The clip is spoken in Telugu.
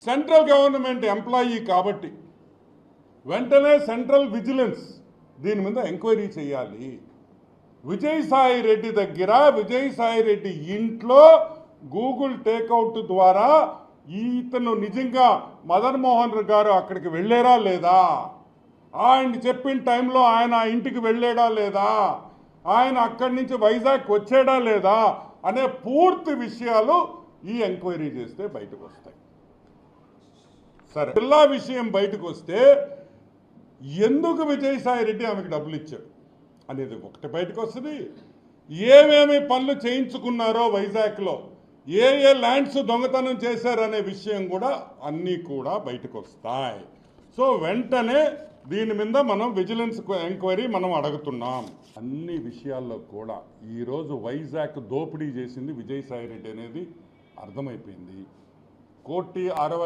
సెంట్రల్ గవర్నమెంట్ ఎంప్లాయీ కాబట్టి వెంటనే సెంట్రల్ విజిలెన్స్ దీని మీద ఎంక్వైరీ చేయాలి. విజయసాయి రెడ్డి దగ్గర విజయసాయి రెడ్డి ఇంట్లో గూగుల్ టేక్అవుట్ ద్వారా ఇతను నిజంగా మదన్ మోహన్ గారు అక్కడికి వెళ్ళారా లేదా, ఆయన చెప్పిన టైంలో ఆయన ఇంటికి వెళ్ళాడా లేదా, ఆయన అక్కడి నుంచి వైజాగ్ వచ్చాడా లేదా అనే పూర్తి విషయాలు ఈ ఎంక్వైరీ చేస్తే బయటకు వస్తాయి. సరే, జిల్లా విషయం బయటకు వస్తే ఎందుకు విజయసాయి రెడ్డి ఆమెకు డబ్బులు ఇచ్చాడు అనేది ఒకటి బయటకు వస్తుంది. ఏమేమి పనులు చేయించుకున్నారో వైజాగ్లో, ఏ ఏ ల్యాండ్స్ దొంగతనం చేశారనే విషయం కూడా అన్నీ కూడా బయటకు వస్తాయి. సో వెంటనే దీని మీద మనం విజిలెన్స్ ఎంక్వైరీ మనం అడుగుతున్నాం. అన్ని విషయాల్లో కూడా ఈరోజు వైజాగ్ దోపిడీ చేసింది విజయసాయి రెడ్డి అనేది అర్థమైపోయింది. 1,60,00,000